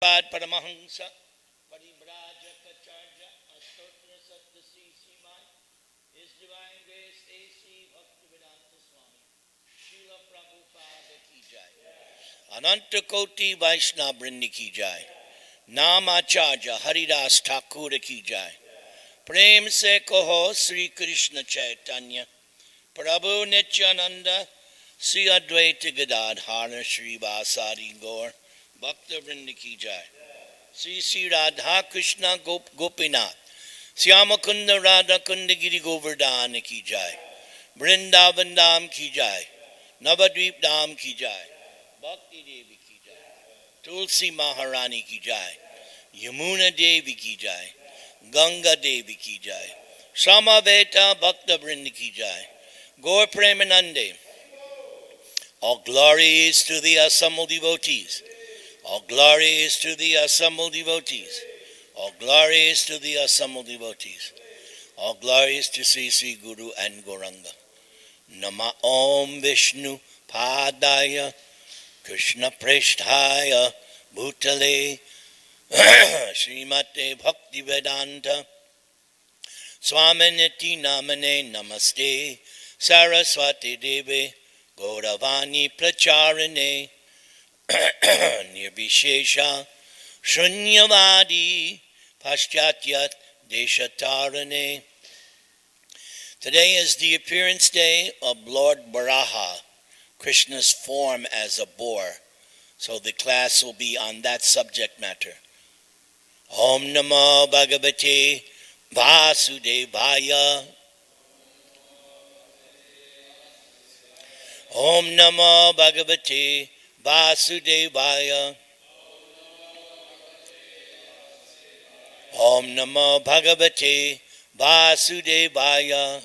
Paramahansa Paribrajacharya Astotra Saddasi Siman His Divine Grace A.C. Bhaktivedanta Swami Srila Prabhupada Ki Jai Ananta Koti Vaishnava Vrindi Ki Jai Namacharya Haridas Thakur Ki Jai Prem Se Koho Sri Krishna Chaitanya Prabhu Nityananda Sri Advaita Gadadhara Sri Vasari Gaur Bhakta Vrindi Ki Jai Sri Sri Radha Krishna Gopinath Syama Kunda Radha Kunda Giri Govardhan Ki Jai Vrindavan Dham Ki Jai Navadvip Dham Ki Jai Bhakti Devi Ki Jai Tulsi Maharani Ki Jai Yamuna Devi Ki Jai Ganga Devi Ki Jai Samaveta Bhakta Vrindi Ki Jai Gaur Premanande. All glory is to the assembled devotees. All glory is to the assembled devotees. All glory is to the assembled devotees. All glory is to Sri Sri Guru and Gauranga. Nama Om Vishnu Padaya Krishna Preshthaya Bhutale Srimate Bhakti Vedanta Swaminiti Namane Namaste Saraswati Devi Gauravani Pracharane Nirvishesha Shunyavadi Pashchatyat Deshatarane. Today is the appearance day of Lord Varaha, Krishna's form as a boar. So the class will be on that subject matter. Om Namo Bhagavate Vasudevaya. Om Namo Bhagavate Vasudevaya. Om Namo Bhagavate Vasudevaya.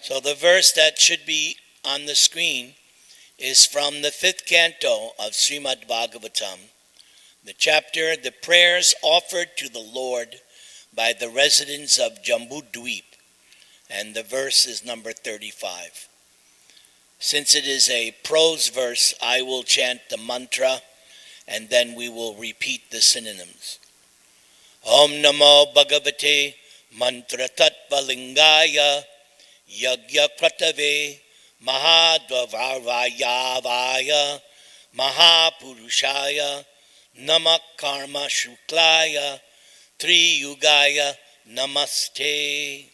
So the verse that should be on the screen is from the 5th canto of Srimad Bhagavatam, the chapter, The Prayers Offered to the Lord by the Residents of Jambudweep, and the verse is number 35. Since it is a prose verse, I will chant the mantra, and then we will repeat the synonyms. Om Namo Bhagavate Mantra Tattva Lingaya Yagya Pratave Mahadvavarvaya Mahapurushaya Namak Karma Shuklaya Triyugaya Namaste.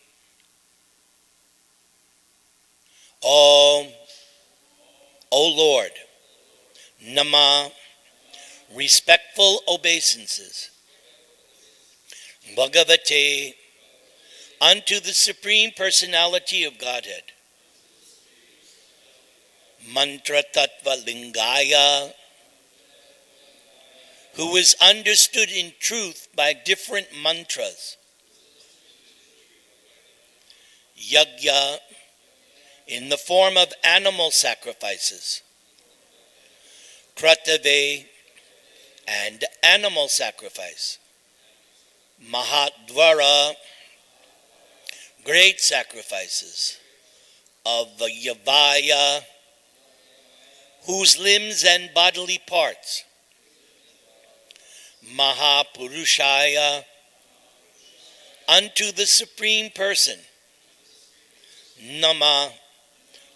Om, O Lord, Nama, respectful obeisances, Bhagavate, unto the Supreme Personality of Godhead, Mantra Tattva Lingaya, who is understood in truth by different mantras, Yagya, in the form of animal sacrifices, Kratave, and animal sacrifice, Mahadvara, great sacrifices, of Yavaya, whose limbs and bodily parts, Mahapurushaya, unto the Supreme Person, Nama,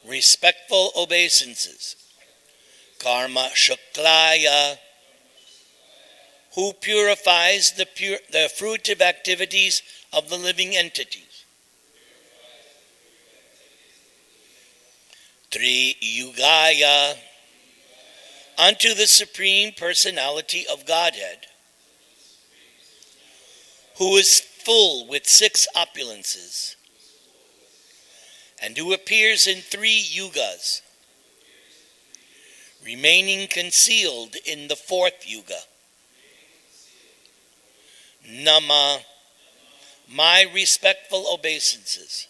respectful obeisances, Karma Shuklaya, who purifies the fruitive activities of the living entities, Triyugaya, unto the Supreme Personality of Godhead, who is full with 6 opulences, and who appears in 3 yugas, remaining concealed in the 4th yuga. Nama, my respectful obeisances,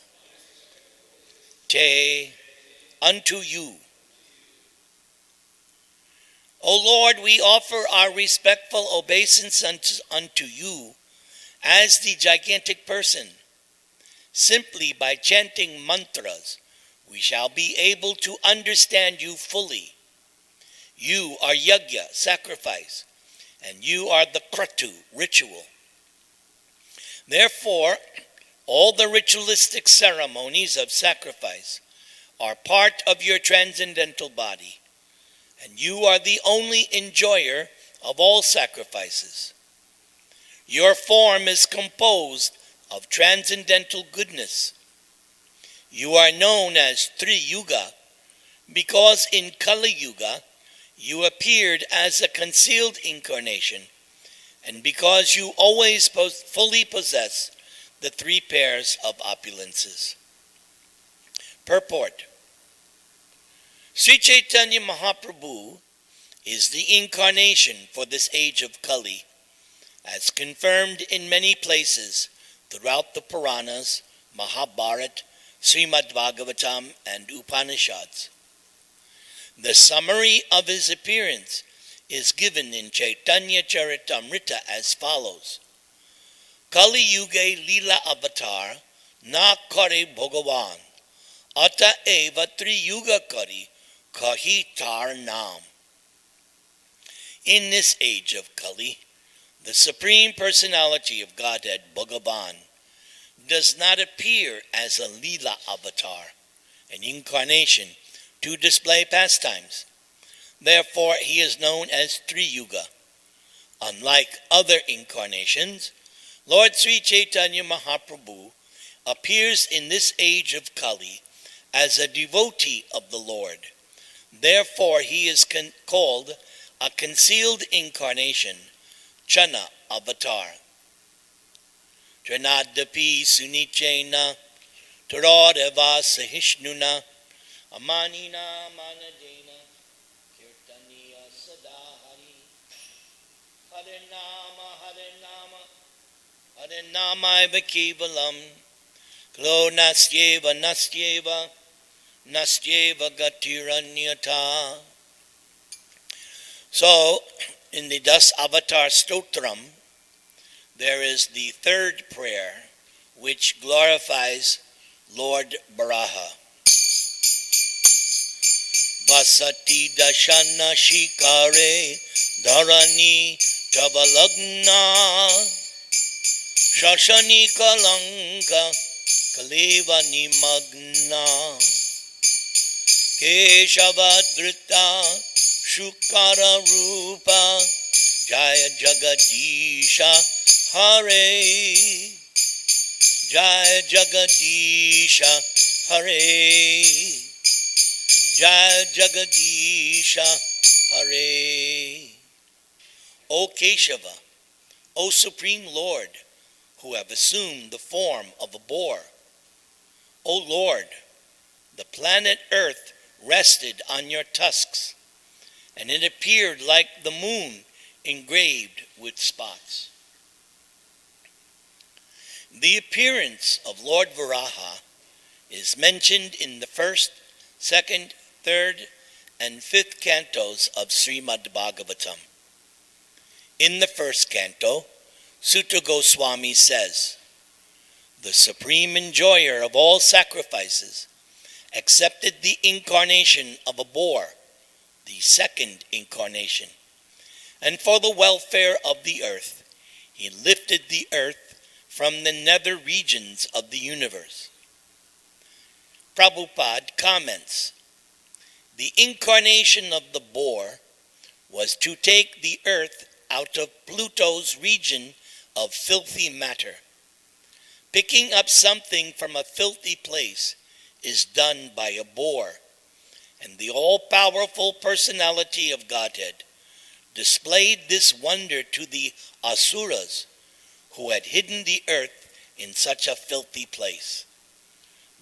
Te, unto you. O Lord, we offer our respectful obeisance unto you as the gigantic person. Simply by chanting mantras, we shall be able to understand you fully. You are yajna, sacrifice, and you are the kratu, ritual. Therefore, all the ritualistic ceremonies of sacrifice are part of your transcendental body, and you are the only enjoyer of all sacrifices. Your form is composed of transcendental goodness. You are known as Tri-Yuga because in Kali Yuga you appeared as a concealed incarnation, and because you always fully possess the three pairs of opulences. Purport. Sri Chaitanya Mahaprabhu is the incarnation for this age of Kali, as confirmed in many places throughout the Puranas, Mahabharata, Srimad Bhagavatam, and Upanishads. The summary of his appearance is given in Chaitanya Charitamrita as follows. Kali Yuge Lila Avatar Na Kare Bhagavan Ata Eva Tri Yuga Kari Kahi Tar Nam. In this age of Kali, the Supreme Personality of Godhead, Bhagavan, does not appear as a Lila avatar, an incarnation to display pastimes. Therefore, he is known as Tri-Yuga. Unlike other incarnations, Lord Sri Chaitanya Mahaprabhu appears in this age of Kali as a devotee of the Lord. Therefore, he is called a concealed incarnation, Chana avatar. Trinadapi Sunichena Tarodeva Sahishnuna Amanina Manadena Kirtaniya Sadahari Harinama Kevalam Klo Nastyeva Gatiranyata. So, in the Das Avatar Stotram, there is the third prayer which glorifies Lord Varaha. Vasati Dashana Shikare Dharani Tabalagna Shashani Kalanka Kaleva Nimagna Keshavadrita Shukara Rupa Jaya Jagadisha Hare Jai Jagadisha Hare Jai Jagadisha Hare. O Keshava, O Supreme Lord, who have assumed the form of a boar. O Lord, the planet Earth rested on your tusks, and it appeared like the moon engraved with spots. The appearance of Lord Varaha is mentioned in the first, second, third, and fifth cantos of Srimad Bhagavatam. In the first canto, Sutta Goswami says, the supreme enjoyer of all sacrifices accepted the incarnation of a boar, the second incarnation, and for the welfare of the earth, he lifted the earth from the nether regions of the universe. Prabhupada comments, the incarnation of the boar was to take the earth out of Pluto's region of filthy matter. Picking up something from a filthy place is done by a boar, and the all-powerful personality of Godhead displayed this wonder to the Asuras who had hidden the earth in such a filthy place.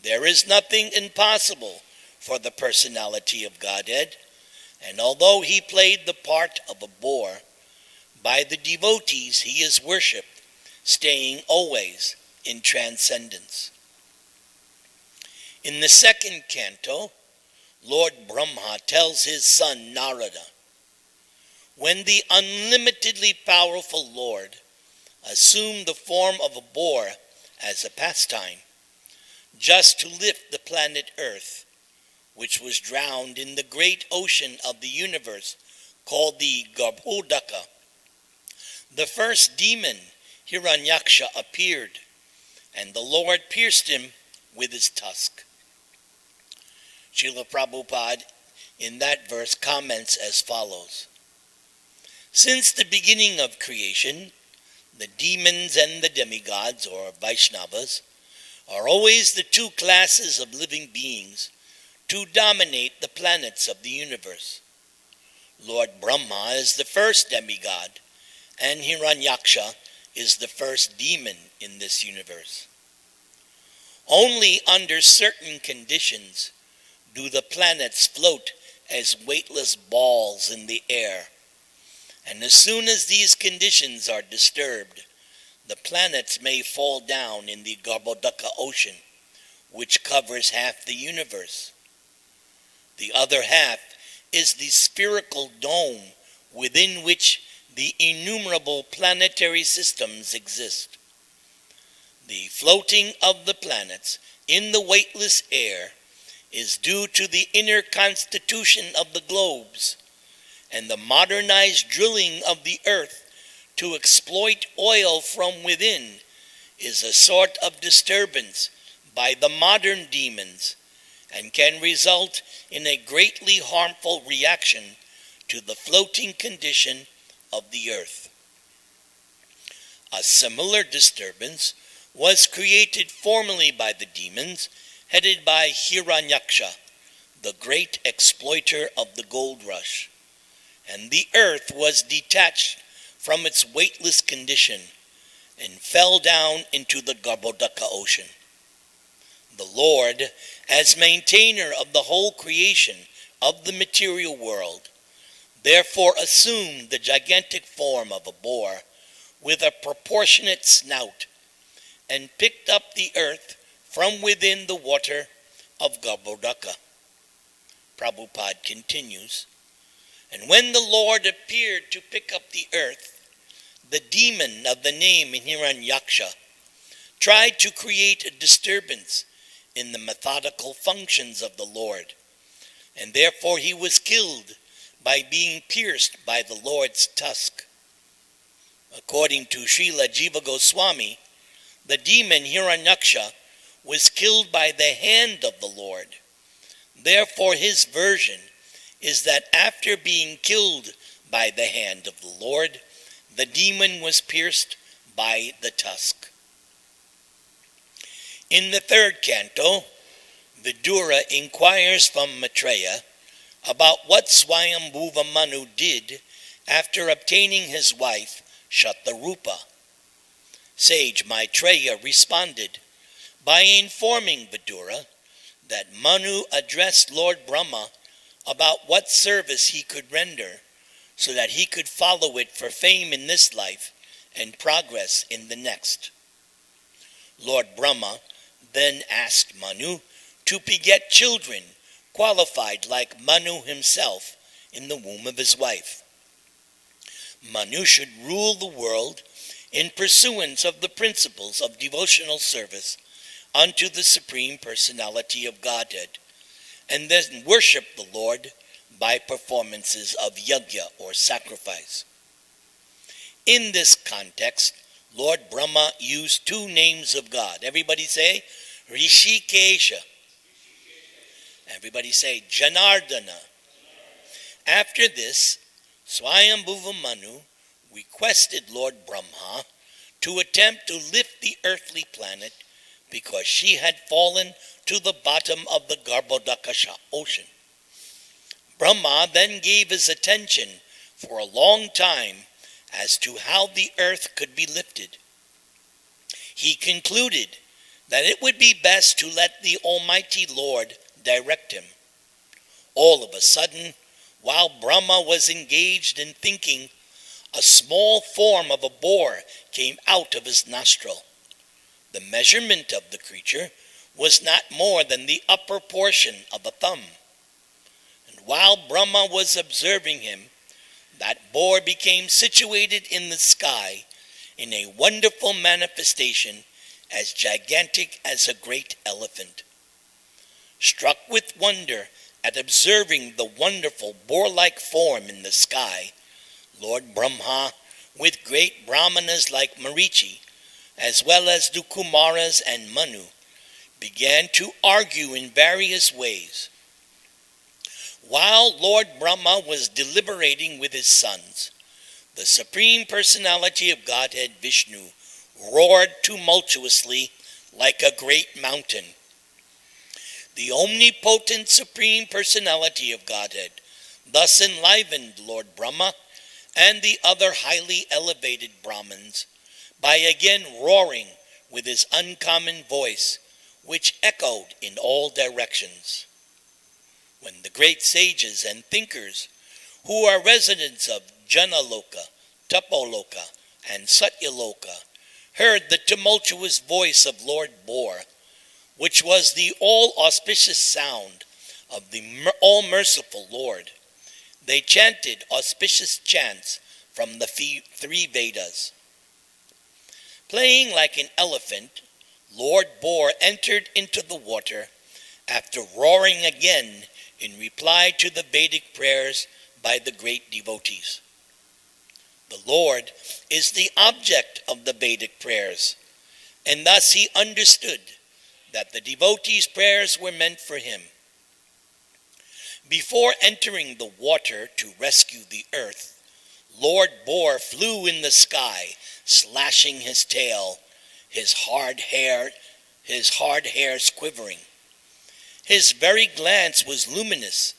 There is nothing impossible for the personality of Godhead, and although he played the part of a boar, by the devotees he is worshipped, staying always in transcendence. In the second canto, Lord Brahma tells his son Narada, when the unlimitedly powerful Lord assumed the form of a boar as a pastime, just to lift the planet Earth, which was drowned in the great ocean of the universe called the Garbhodaka, the first demon, Hiranyaksha, appeared, and the Lord pierced him with his tusk. Srila Prabhupada in that verse comments as follows. Since the beginning of creation, the demons and the demigods, or Vaishnavas, are always the two classes of living beings to dominate the planets of the universe. Lord Brahma is the first demigod, and Hiranyaksha is the first demon in this universe. Only under certain conditions do the planets float as weightless balls in the air, and as soon as these conditions are disturbed, the planets may fall down in the Garbhodaka ocean, which covers half the universe. The other half is the spherical dome within which the innumerable planetary systems exist. The floating of the planets in the weightless air is due to the inner constitution of the globes and the modernized drilling of the earth to exploit oil from within is a sort of disturbance by the modern demons and can result in a greatly harmful reaction to the floating condition of the earth. A similar disturbance was created formerly by the demons headed by Hiranyaksha, the great exploiter of the gold rush, and the earth was detached from its weightless condition and fell down into the Garbhodaka ocean. The Lord, as maintainer of the whole creation of the material world, therefore assumed the gigantic form of a boar with a proportionate snout and picked up the earth from within the water of Garbhodaka. Prabhupada continues, and when the Lord appeared to pick up the earth, the demon of the name Hiranyaksha tried to create a disturbance in the methodical functions of the Lord, and therefore he was killed by being pierced by the Lord's tusk. According to Srila Jiva Goswami, the demon Hiranyaksha was killed by the hand of the Lord. Therefore his version is that after being killed by the hand of the Lord, the demon was pierced by the tusk. In the third canto, Vidura inquires from Maitreya about what Swayambhuva Manu did after obtaining his wife Shatarupa. Sage Maitreya responded by informing Vidura that Manu addressed Lord Brahma about what service he could render so that he could follow it for fame in this life and progress in the next. Lord Brahma then asked Manu to beget children qualified like Manu himself in the womb of his wife. Manu should rule the world in pursuance of the principles of devotional service unto the Supreme Personality of Godhead, and then worship the Lord by performances of yajna or sacrifice. In this context, Lord Brahma used two names of God. Everybody say Rishikesha. Everybody say Janardana. After this, Swayambhuva Manu requested Lord Brahma to attempt to lift the earthly planet because she had fallen to the bottom of the Garbhodaka ocean. Brahma then gave his attention for a long time as to how the earth could be lifted. He concluded that it would be best to let the Almighty Lord direct him. All of a sudden, while Brahma was engaged in thinking, a small form of a boar came out of his nostril. The measurement of the creature was not more than the upper portion of a thumb. And while Brahma was observing him, that boar became situated in the sky in a wonderful manifestation as gigantic as a great elephant. Struck with wonder at observing the wonderful boar-like form in the sky, Lord Brahma, with great brahmanas like Marichi, as well as the Kumaras and Manu, began to argue in various ways. While Lord Brahma was deliberating with his sons, the Supreme Personality of Godhead Vishnu roared tumultuously like a great mountain. The omnipotent Supreme Personality of Godhead thus enlivened Lord Brahma and the other highly elevated Brahmins by again roaring with his uncommon voice, which echoed in all directions. When the great sages and thinkers, who are residents of Janaloka, Tapoloka, and Satyaloka, heard the tumultuous voice of Lord Boar, which was the all-auspicious sound of the all-merciful Lord, they chanted auspicious chants from the 3 Vedas. Playing like an elephant, Lord Boar entered into the water after roaring again in reply to the Vedic prayers by the great devotees. The Lord is the object of the Vedic prayers, and thus he understood that the devotees' prayers were meant for him. Before entering the water to rescue the earth, Lord Boar flew in the sky, slashing his tail, his hard hairs quivering. His very glance was luminous,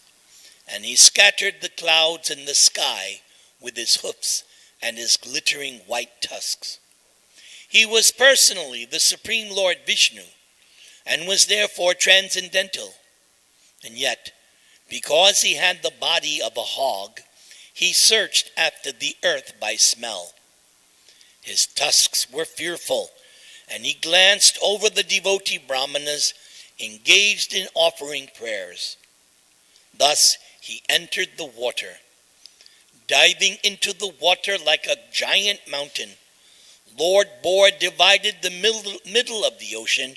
and he scattered the clouds in the sky with his hoofs and his glittering white tusks. He was personally the Supreme Lord Vishnu, and was therefore transcendental. And yet, because he had the body of a hog, he searched after the earth by smell. His tusks were fearful, and he glanced over the devotee brahmanas engaged in offering prayers. Thus he entered the water. Diving into the water like a giant mountain, Lord Boar divided the middle of the ocean,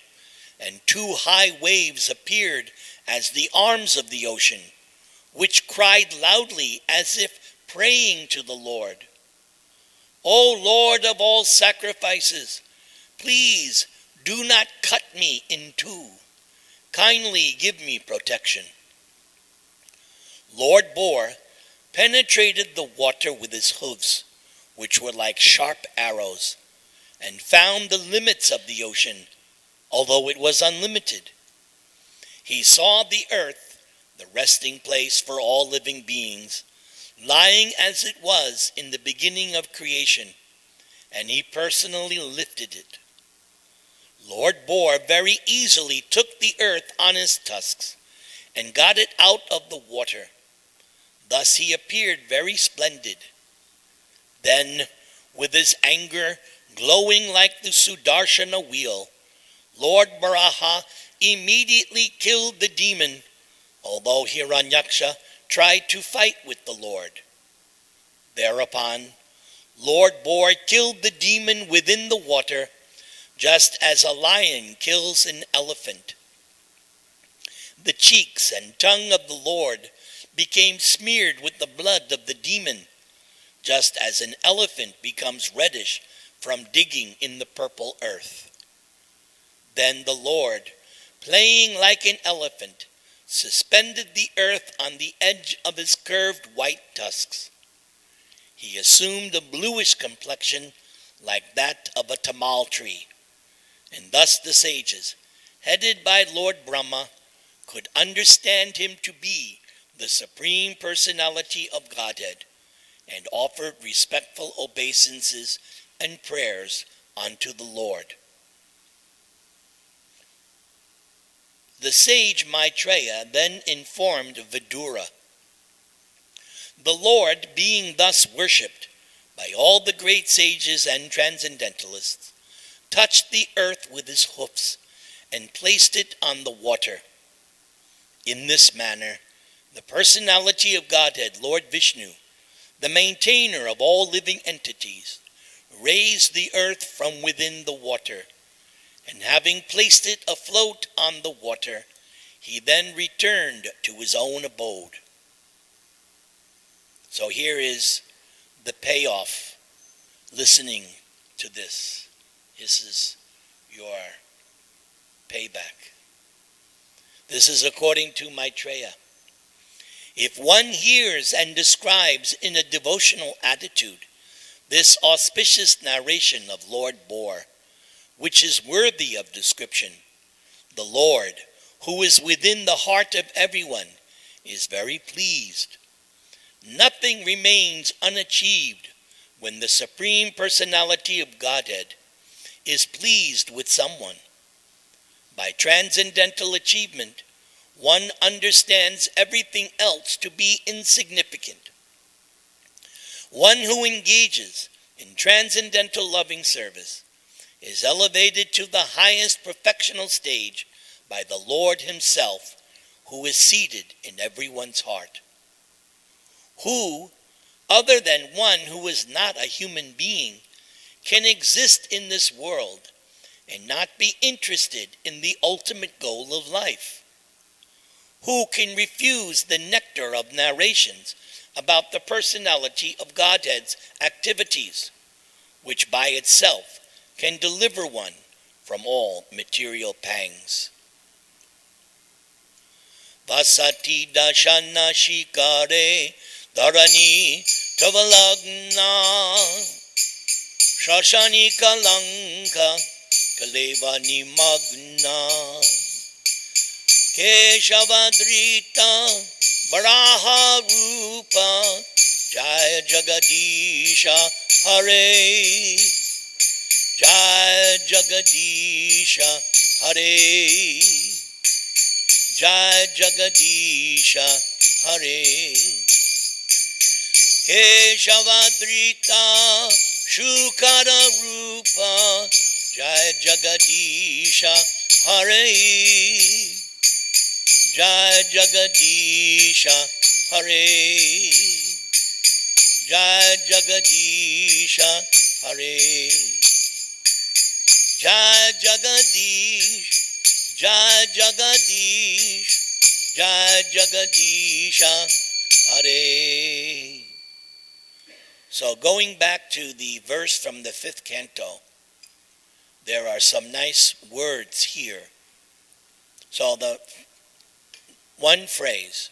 and 2 high waves appeared as the arms of the ocean, which cried loudly as if praying to the Lord. O Lord of all sacrifices, please do not cut me in 2. Kindly give me protection. Lord Boar penetrated the water with his hoofs, which were like sharp arrows, and found the limits of the ocean, although it was unlimited. He saw the earth, the resting place for all living beings, lying as it was in the beginning of creation, and he personally lifted it. Lord Boar very easily took the earth on his tusks and got it out of the water. Thus he appeared very splendid. Then, with his anger glowing like the Sudarshana wheel, Lord Varaha immediately killed the demon, although Hiranyaksha tried to fight with the Lord. Thereupon, Lord Boar killed the demon within the water, just as a lion kills an elephant. The cheeks and tongue of the Lord became smeared with the blood of the demon, just as an elephant becomes reddish from digging in the purple earth. Then the Lord, playing like an elephant, suspended the earth on the edge of his curved white tusks. He assumed a bluish complexion like that of a tamal tree, and thus the sages, headed by Lord Brahma, could understand him to be the Supreme Personality of Godhead, and offered respectful obeisances and prayers unto the Lord. The sage Maitreya then informed Vidura. The Lord, being thus worshipped by all the great sages and transcendentalists, touched the earth with his hoofs and placed it on the water. In this manner, the personality of Godhead, Lord Vishnu, the maintainer of all living entities, raised the earth from within the water, and having placed it afloat on the water, He then returned to his own abode. So here is the payoff, listening to this. This is your payback. This is according to Maitreya. If one hears and describes in a devotional attitude this auspicious narration of Lord Bore, which is worthy of description, the Lord, who is within the heart of everyone, is very pleased. Nothing remains unachieved when the Supreme Personality of Godhead is pleased with someone. By transcendental achievement, one understands everything else to be insignificant. One who engages in transcendental loving service is elevated to the highest perfectional stage by the Lord himself, who is seated in everyone's heart. Who, other than one who is not a human being, can exist in this world and not be interested in the ultimate goal of life? Who can refuse the nectar of narrations about the personality of Godhead's activities, which by itself can deliver one from all material pangs? Vasati dashana shikare dharani tavalagna shashani kalanka kalevani magna keshavadrita Varaha rupa jaya jagadisha hare jaya jagadisha hare jaya jagadisha hare keshavadrita shukara rupa jaya jagadisha hare Jai Jagadisha Hare Jai Jagadisha Hare Jai Jagadish Jai Jagadish Jai Jagadisha Hare. So going back to the verse from the 5th canto, there are some nice words here. So the one phrase,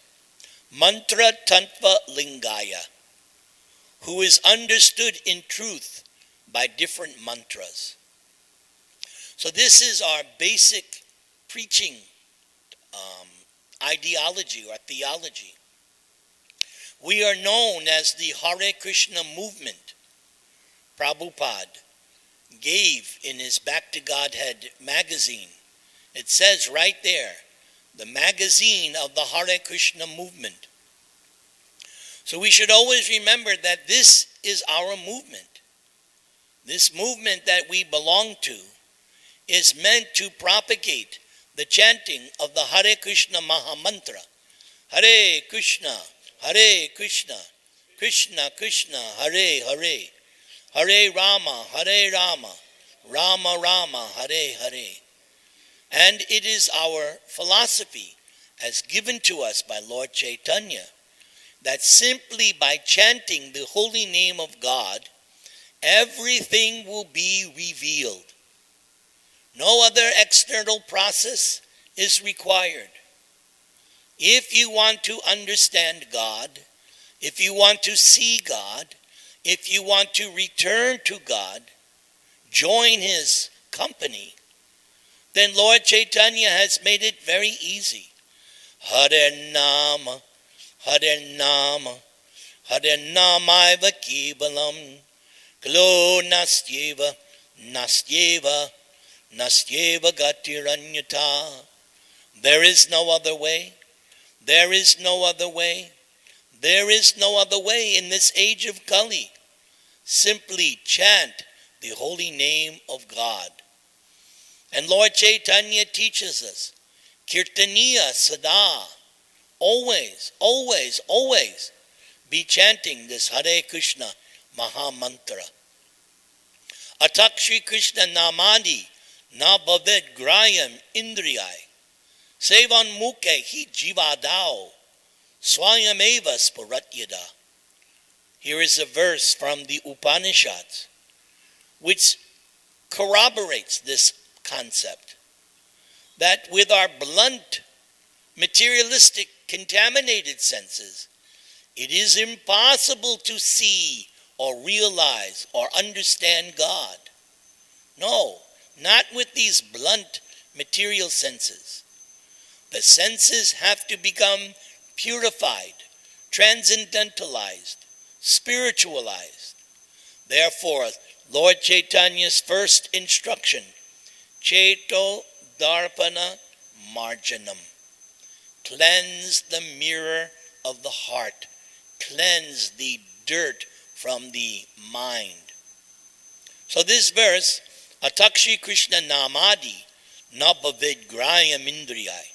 mantra tantva lingaya, who is understood in truth by different mantras. So this is our basic preaching ideology or theology. We are known as the Hare Krishna movement. Prabhupada gave in his Back to Godhead magazine, it says right there, the magazine of the Hare Krishna movement. So we should always remember that this is our movement. This movement that we belong to is meant to propagate the chanting of the Hare Krishna Mahamantra. Hare Krishna, Krishna Krishna, Hare Hare, Hare Rama, Rama Rama, Hare Hare. And it is our philosophy, as given to us by Lord Chaitanya, that simply by chanting the holy name of God, everything will be revealed. No other external process is required. If you want to understand God, if you want to see God, if you want to return to God, join his company, then Lord Chaitanya has made it very easy. Hare Nama, Hare Nama, Hare Namaiva Kevalam, Kalo Nastyeva, Nastyeva, Nastyeva Gatiranyata. There is no other way. There is no other way. There is no other way in this age of Kali. Simply chant the holy name of God. And Lord Chaitanya teaches us, Kirtaniya Sada, always, always, always be chanting this Hare Krishna Maha Mantra. Atak Shri Krishna Namani Na Bhavet Grayam Indriyai. Sevan muke hi jivadao swayameva spuratyada. Here is a verse from the Upanishads which corroborates this concept, that with our blunt, materialistic, contaminated senses, it is impossible to see or realize or understand God. No, not with these blunt material senses. The senses have to become purified, transcendentalized, spiritualized. Therefore, Lord Chaitanya's first instruction, Cheto Darpana Marjanam, cleanse the mirror of the heart, cleanse the dirt from the mind. So this verse, Atakshi Krishna Namadi Nabavid Grayam Indriyai.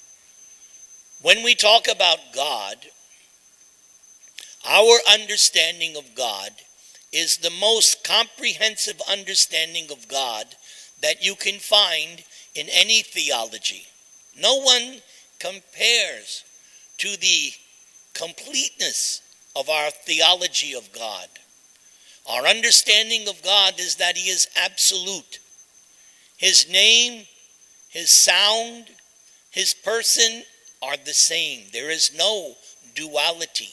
When we talk about God, our understanding of God is the most comprehensive understanding of God that you can find in any theology. No one compares to the completeness of our theology of God. Our understanding of God is that He is absolute. His name, His sound, His person are the same. There is no duality.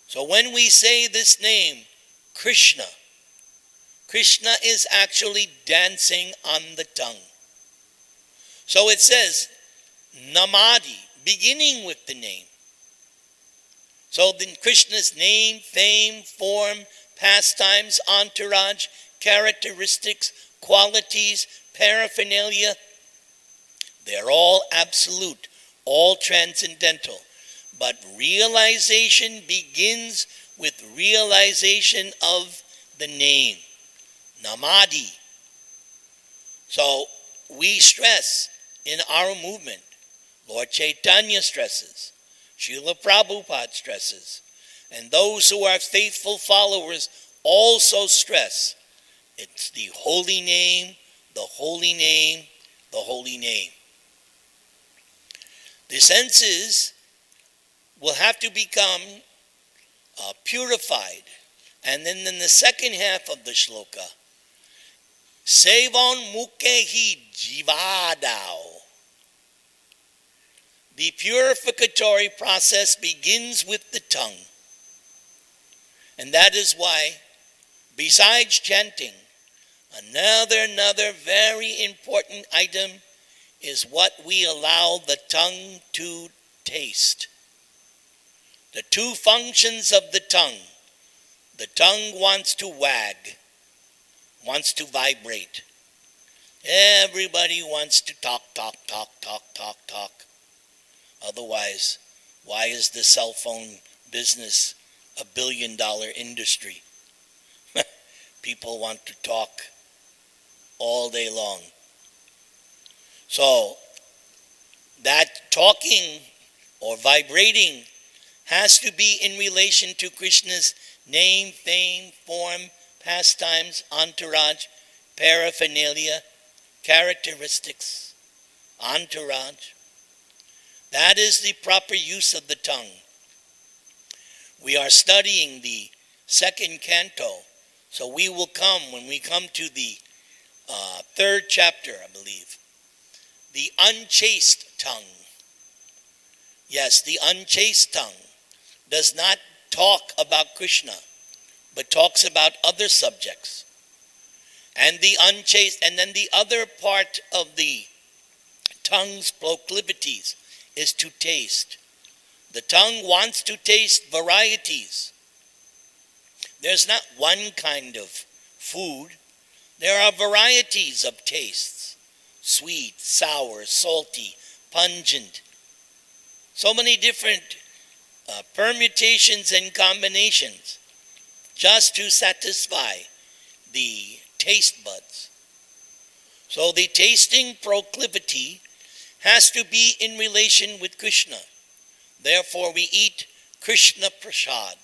So when we say this name, Krishna, Krishna is actually dancing on the tongue. So it says, Namadi, beginning with the name. So then Krishna's name, fame, form, pastimes, entourage, characteristics, qualities, paraphernalia, they're all absolute, all transcendental. But realization begins with realization of the name, Namadi. So we stress in our movement, Lord Chaitanya stresses, Srila Prabhupada stresses, and those who are faithful followers also stress. It's the holy name, the holy name, the holy name. The senses will have to become purified. And then in the second half of the shloka, Sevan mukehi jivadao. The purificatory process begins with the tongue. And that is why, besides chanting, another very important item is what we allow the tongue to taste. The two functions of the tongue wants to wag, wants to vibrate. Everybody wants to talk. Otherwise, why is the cell phone business a $1 billion industry? People want to talk all day long. So, that talking or vibrating has to be in relation to Krishna's name, fame, form, pastimes, entourage, paraphernalia, characteristics, entourage. That is the proper use of the tongue. We are studying the second canto, so we will come, when we come to the third chapter, I believe, the unchaste tongue. Yes, the unchaste tongue does not talk about Krishna, but talks about other subjects. And the unchaste, and then the other part of the tongue's proclivities is to taste. The tongue wants to taste varieties. There's not one kind of food. There are varieties of tastes. Sweet, sour, salty, pungent. So many different permutations and combinations just to satisfy the taste buds. So the tasting proclivity has to be in relation with Krishna. Therefore we eat Krishna prasad,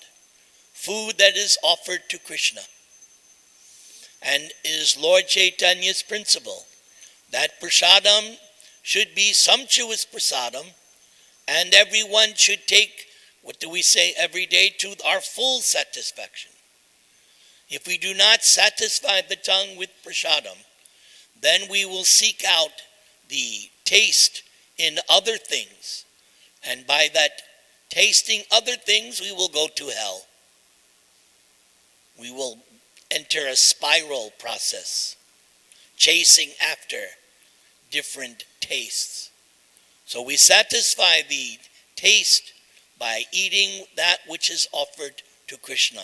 food that is offered to Krishna. And it is Lord Chaitanya's principle that prasadam should be sumptuous prasadam, and everyone should take, what do we say every day, to our full satisfaction. If we do not satisfy the tongue with prasadam, then we will seek out the taste in other things. And by that tasting other things, we will go to hell. We will enter a spiral process, chasing after different tastes. So we satisfy the taste by eating that which is offered to Krishna.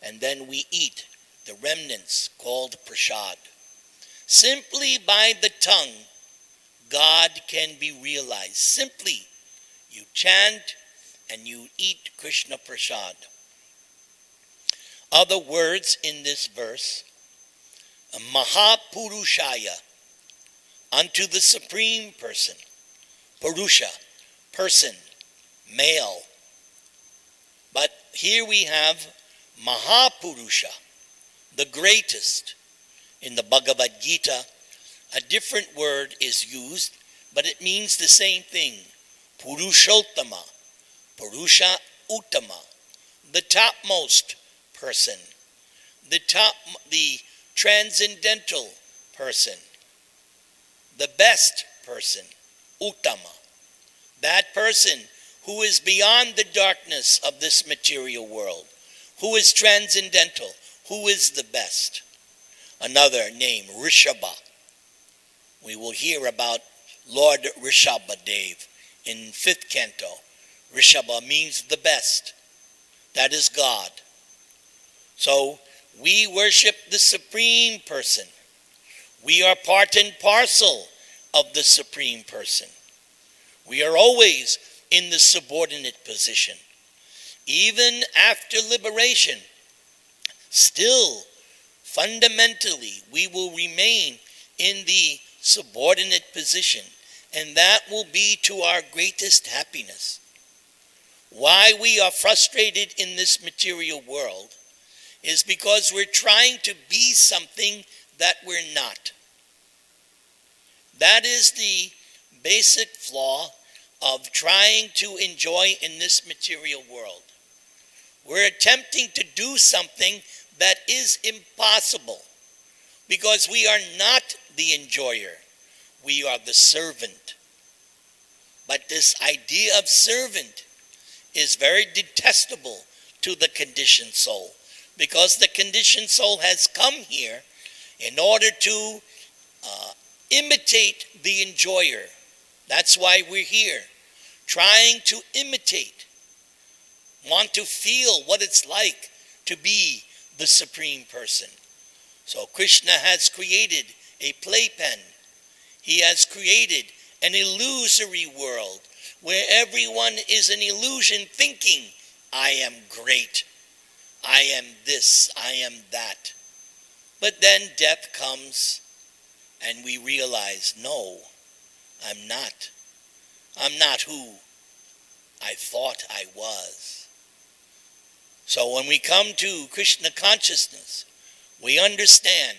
And then we eat the remnants called prasad. Simply by the tongue, God can be realized. Simply, you chant and you eat Krishna prasad. Other words in this verse, Mahapurushaya, unto the Supreme Person. Purusha, person, male. But here we have Mahapurusha, the greatest. In the Bhagavad Gita, a different word is used, but it means the same thing. Purushottama, Purusha Uttama, the topmost person, the transcendental person, the best person, Uttama. That person who is beyond the darkness of this material world, who is transcendental, who is the best. Another name, Rishabha. We will hear about Lord Rishabhadev in 5th canto. Rishabha means the best. That is God. So we worship the Supreme Person. We are part and parcel of the Supreme Person. We are always in the subordinate position. Even after liberation, still, fundamentally, we will remain in the subordinate position, and that will be to our greatest happiness. Why we are frustrated in this material world is because we're trying to be something that we're not. That is the basic flaw of trying to enjoy in this material world. We're attempting to do something that is impossible because we are not the enjoyer. We are the servant. But this idea of servant is very detestable to the conditioned soul, because the conditioned soul has come here in order to imitate the enjoyer. That's why we're here, trying to imitate, want to feel what it's like to be the Supreme Person. So Krishna has created a playpen. He has created an illusory world where everyone is an illusion, thinking, I am great, I am this, I am that. But then death comes and we realize, no, I'm not. I'm not who I thought I was. So when we come to Krishna consciousness, we understand,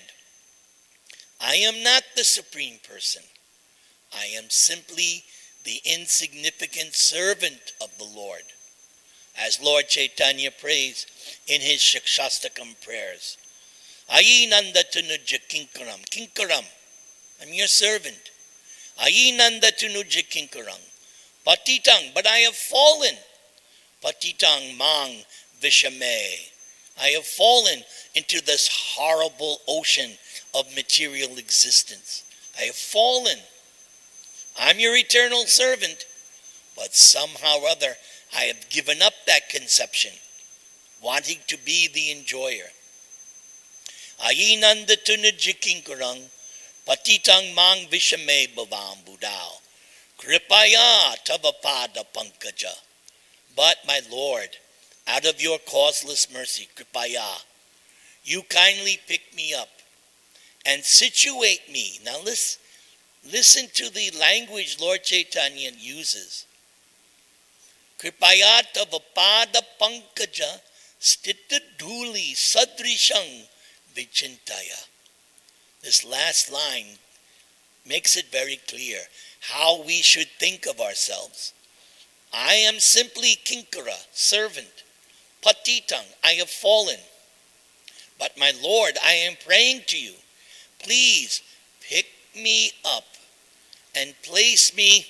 I am not the Supreme Person. I am simply the insignificant servant of the Lord. As Lord Chaitanya prays in his Shikshastakam prayers, Ayi Nanda Tanuja Kinkaram, Kinkaram, I'm your servant. Ayi Nanda Tanuja Kinkaram, Patitang, but I have fallen. Patitang Mang Vishame, I have fallen into this horrible ocean of material existence. I have fallen. I'm your eternal servant, but somehow or other I have given up that conception, wanting to be the enjoyer. Ayinanda tunajikinkarang patitang mang vishame bhavam budao kripaya tavapada pankaja. But my Lord, out of your causeless mercy, kripaya, you kindly pick me up and situate me. Now listen to the language Lord Chaitanya uses. Kripaya tavapada pankaja stita dhuli sadrishang vichintaya. This last line makes it very clear. how we should think of ourselves. I am simply kinkara, servant. Patitang, I have fallen. But my Lord, I am praying to you. Please pick me up and place me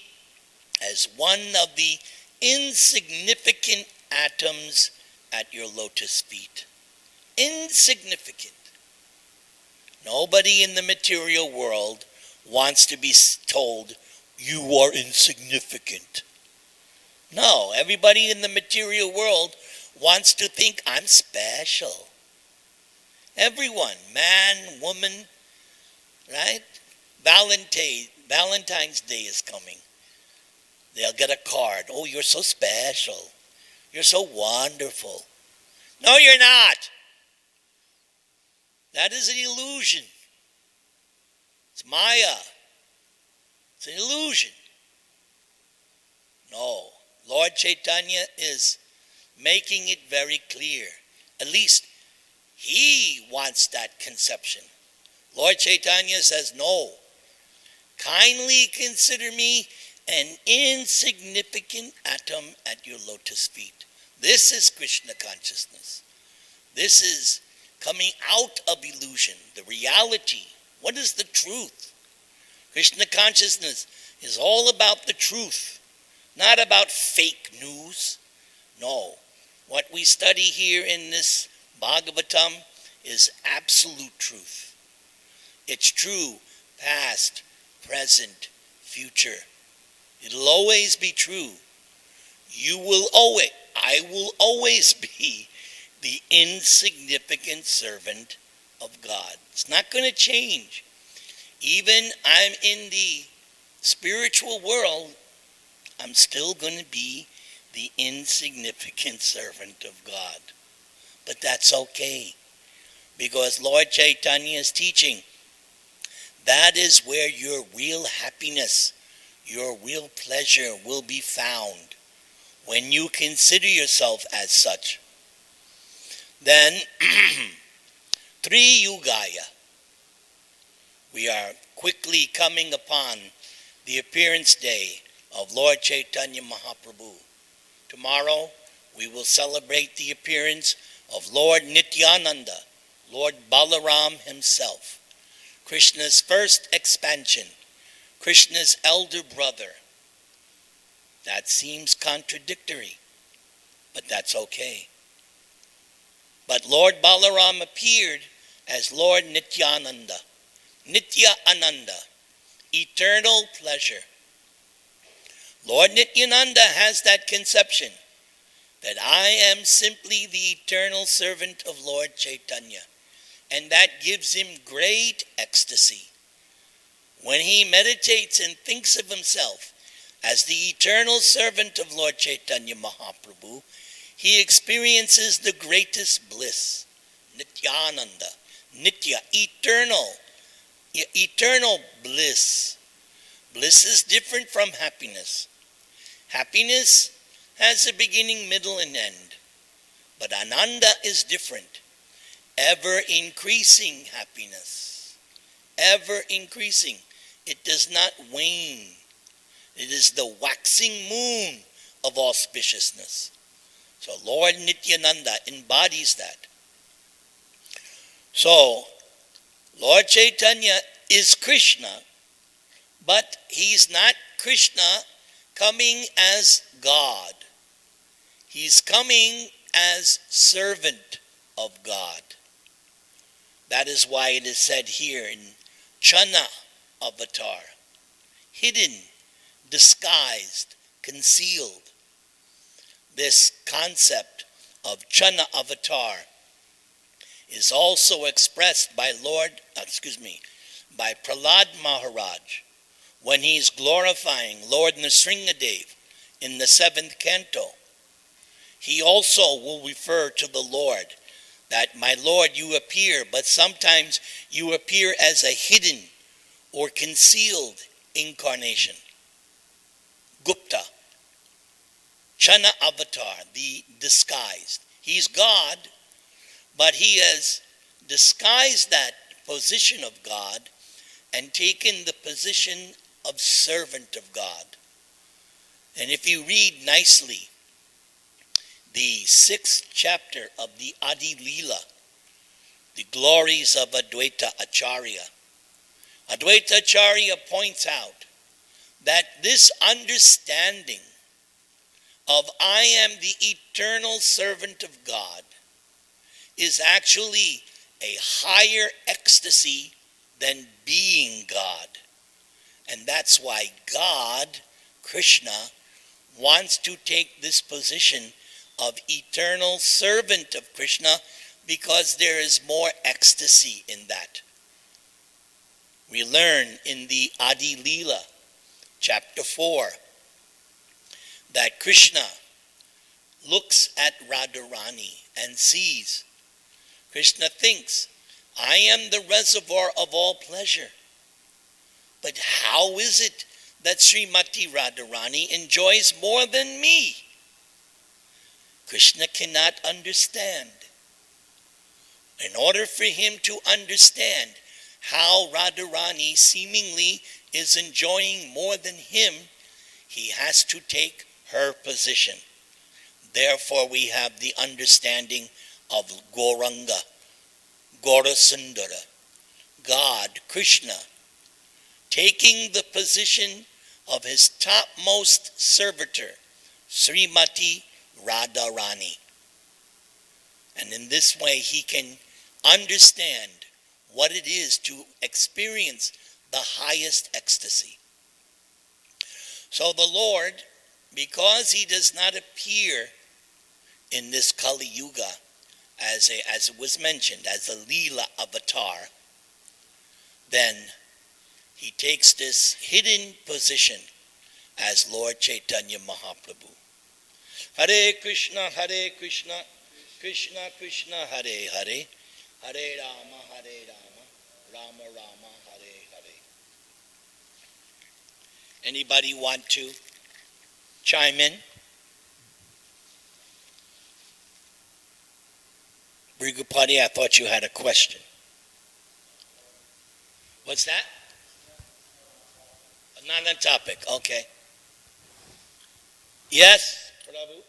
as one of the insignificant atoms at your lotus feet. Insignificant. Nobody in the material world wants to be told, you are insignificant. No, everybody in the material world wants to think I'm special. Everyone, man, woman, right? Valentine's Day is coming. They'll get a card. Oh, you're so special. You're so wonderful. No, you're not. That is an illusion. It's Maya. It's an illusion. No. Lord Chaitanya is making it very clear. At least he wants that conception. Lord Chaitanya says, no. Kindly consider me an insignificant atom at your lotus feet. This is Krishna consciousness. This is coming out of illusion, the reality. What is the truth? Krishna consciousness is all about the truth, not about fake news. No. What we study here in this Bhagavatam is absolute truth. It's true, past, present, future. It'll always be true. I will always be the insignificant servant of God. It's not going to change. Even I'm in the spiritual world, I'm still going to be the insignificant servant of God. But that's okay, because Lord Chaitanya is teaching that is where your real happiness, your real pleasure will be found when you consider yourself as such. Then, Tri Yugaya, we are quickly coming upon the appearance day of Lord Chaitanya Mahaprabhu. Tomorrow, we will celebrate the appearance of Lord Nityananda, Lord Balaram himself, Krishna's first expansion, Krishna's elder brother. That seems contradictory, but that's okay. But Lord Balaram appeared as Lord Nityananda, Nitya Ananda, eternal pleasure. Lord Nityananda has that conception that I am simply the eternal servant of Lord Chaitanya, and that gives him great ecstasy. When he meditates and thinks of himself as the eternal servant of Lord Chaitanya Mahaprabhu, he experiences the greatest bliss, Nityananda, Nitya, eternal bliss. Bliss is different from happiness. Happiness has a beginning, middle, and end. But Ananda is different. Ever increasing happiness. Ever increasing. It does not wane. It is the waxing moon of auspiciousness. So Lord Nityananda embodies that. So, Lord Chaitanya is Krishna, but he's not Krishna coming as God. He's coming as servant of God. That is why it is said here in Chana avatar, hidden, disguised, concealed. This concept of Chana avatar is also expressed by Prahlad Maharaj when he's glorifying Lord Nrsingadev in the 7th canto. He also will refer to the Lord that, my Lord, you appear, but sometimes you appear as a hidden or concealed incarnation. Gupta, Chana avatar, the disguised. He's God, but he has disguised that position of God and taken the position of servant of God. And if you read nicely the 6th chapter of the Adi Leela, the glories of Advaita Acharya points out that this understanding of I am the eternal servant of God is actually a higher ecstasy than being God. And that's why God, Krishna, wants to take this position of eternal servant of Krishna because there is more ecstasy in that. We learn in the Adi Leela, chapter 4, that Krishna looks at Radharani and sees. Krishna thinks, I am the reservoir of all pleasure. But how is it that Srimati Radharani enjoys more than me? Krishna cannot understand. In order for him to understand how Radharani seemingly is enjoying more than him, he has to take her position. Therefore we have the understanding of Gauranga, Gaurasundara, God, Krishna, taking the position of his topmost servitor, Srimati Radharani. And in this way he can understand what it is to experience the highest ecstasy. So the Lord, because he does not appear in this Kali Yuga as it was mentioned, as a Leela avatar, then he takes this hidden position as Lord Chaitanya Mahaprabhu. Hare Krishna, Krishna Krishna, Hare Hare, Hare Rama, Rama Rama, Hare Hare. Anybody want to chime in? Brigupati, I thought you had a question. What's that? Not on topic, okay. Yes, Prabhu.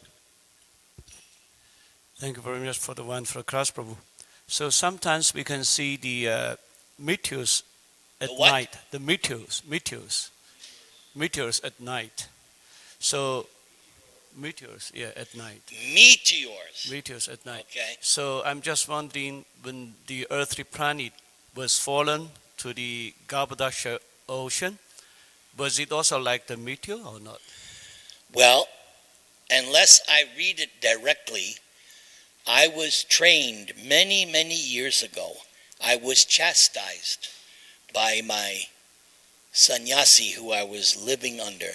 Thank you very much for the wonderful class, Prabhu. So sometimes we can see the meteors at night. The meteors at night. So meteors, at night. Meteors at night. Okay. So I'm just wondering, when the earthly planet was fallen to the Garbhodakasha ocean, was it also like the meteor or not? Well, unless I read it directly, I was trained many, many years ago. I was chastised by my sannyasi who I was living under.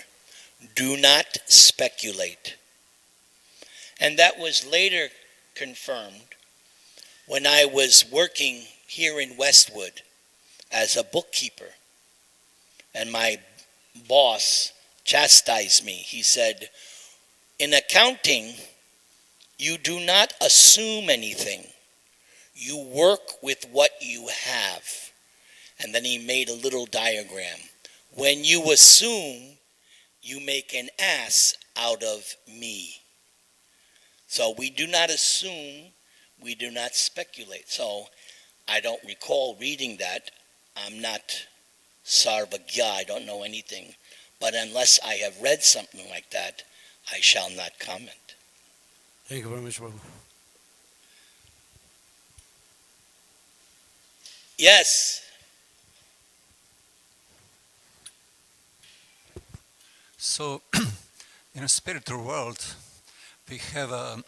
Do not speculate. And that was later confirmed when I was working here in Westwood as a bookkeeper. And my boss chastised me. He said, in accounting, you do not assume anything. You work with what you have. And then he made a little diagram. When you assume, you make an ass out of me. So we do not assume, we do not speculate. So I don't recall reading that. I'm not sarvagya, I don't know anything. But unless I have read something like that, I shall not comment. Thank you very much, Prabhu. Yes. So, in a spiritual world, we have a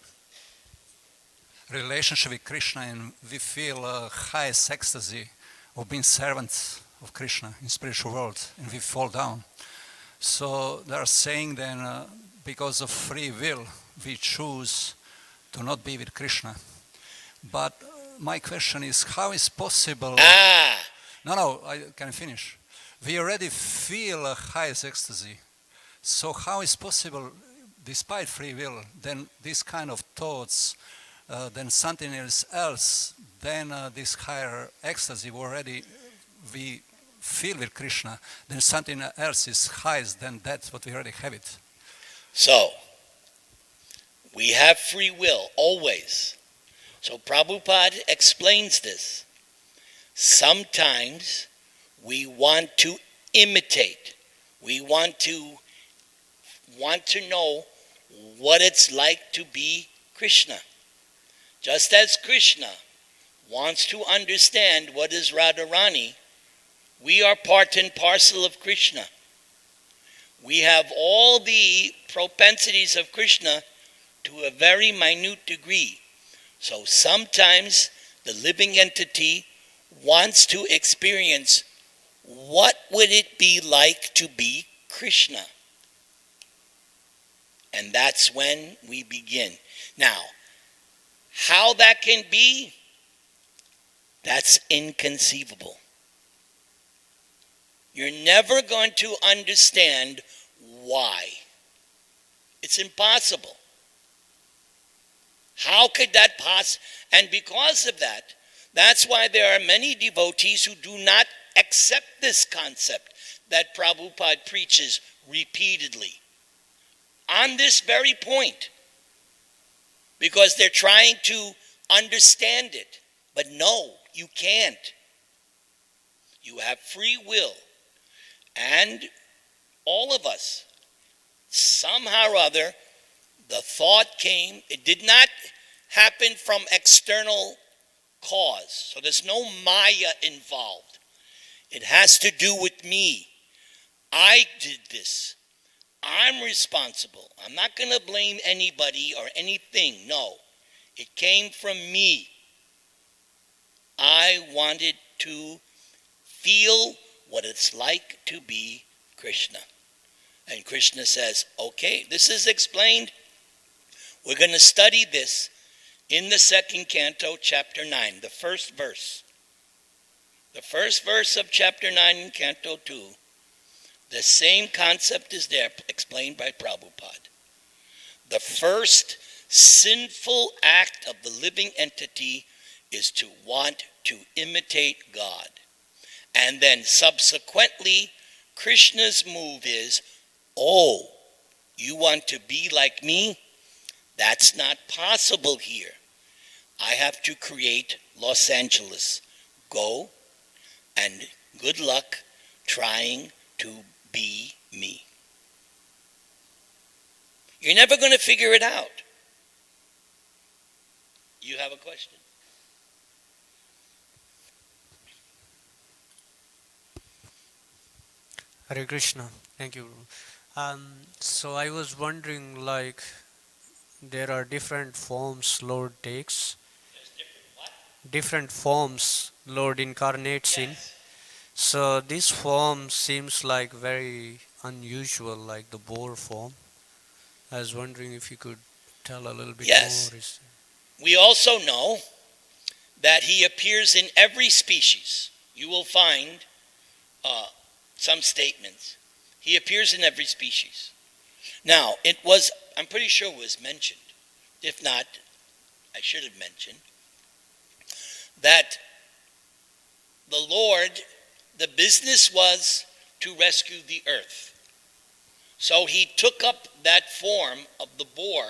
relationship with Krishna and we feel a highest ecstasy of being servants of Krishna in spiritual world, and we fall down. So they are saying then, because of free will, we choose to not be with Krishna. But my question is, how is possible? No, I can finish. We already feel a highest ecstasy. So how is possible, despite free will, then this kind of thoughts, then something else, then this higher ecstasy already we filled with Krishna, then something else is higher than that, what we already have it. So, we have free will, always. So Prabhupada explains this. Sometimes we want to imitate. We want to know what it's like to be Krishna. Just as Krishna wants to understand what is Radharani, we are part and parcel of Krishna. We have all the propensities of Krishna to a very minute degree. So sometimes the living entity wants to experience what would it be like to be Krishna. And that's when we begin. Now, how that can be, that's inconceivable. You're never going to understand why. It's impossible. How could that possibly? And because of that, that's why there are many devotees who do not accept this concept that Prabhupada preaches repeatedly. On this very point. Because they're trying to understand it. But no, you can't. You have free will. And all of us, somehow or other, the thought came. It did not happen from external cause. So there's no Maya involved. It has to do with me. I did this. I'm responsible. I'm not going to blame anybody or anything. No. It came from me. I wanted to feel what it's like to be Krishna. And Krishna says, okay, this is explained. We're going to study this in the second canto, chapter 9, the first verse. The first verse of chapter 9 in canto 2, the same concept is there, explained by Prabhupada. The first sinful act of the living entity is to want to imitate God. And then subsequently, Krishna's move is, oh, you want to be like me? That's not possible here. I have to create Los Angeles. Go, and good luck trying to be me. You're never going to figure it out. You have a question? Hare Krishna. Thank you. So I was wondering, like, there are different forms Lord takes. There's different what? Different forms Lord incarnates in. Yes. So this form seems like very unusual, like the boar form. I was wondering if you could tell a little bit Yes. more. We also know that he appears in every species. You will find some statements. He appears in every species. Now, I'm pretty sure it was mentioned. If not, I should have mentioned that the Lord, the business was to rescue the earth. So he took up that form of the boar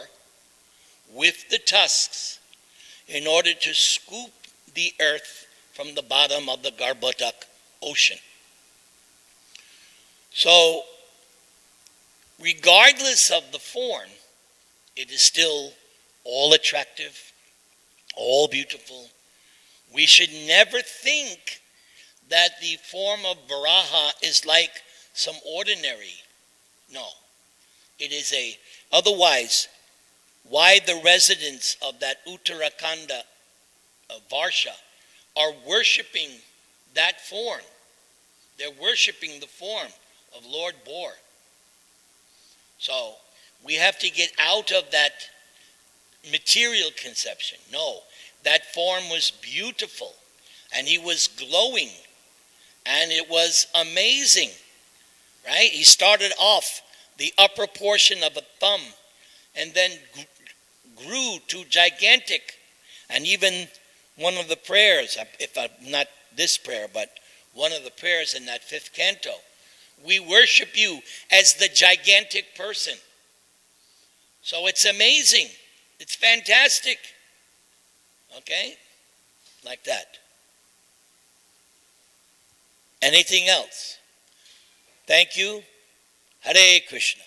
with the tusks in order to scoop the earth from the bottom of the Garbhotak ocean. So, regardless of the form, it is still all attractive, all beautiful. We should never think that the form of Varaha is like some ordinary. No. It is otherwise, why the residents of that Uttarakhanda, Varsha, are worshiping that form. They're worshiping the form of Lord Boar. So, we have to get out of that material conception. No, that form was beautiful, and he was glowing, and it was amazing, right? He started off the upper portion of a thumb, and then grew to gigantic, and even one of the prayers, if not this prayer, but one of the prayers in that 5th canto. We worship you as the gigantic person. So it's amazing. It's fantastic. Okay? Like that. Anything else? Thank you. Hare Krishna.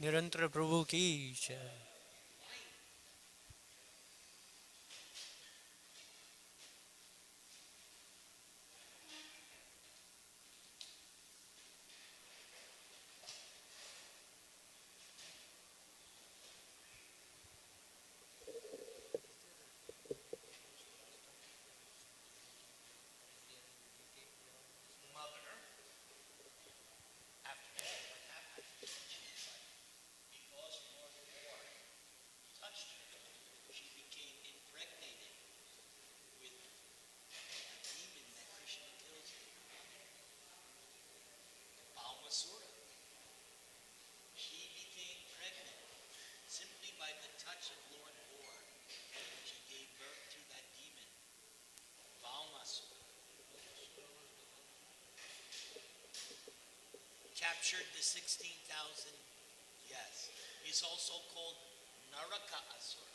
Nirantara Prabhu ki jai. Simply by the touch of Lord Or, she gave birth to that demon, Balmasura. Captured the 16,000, yes. He's also called Naraka Asura.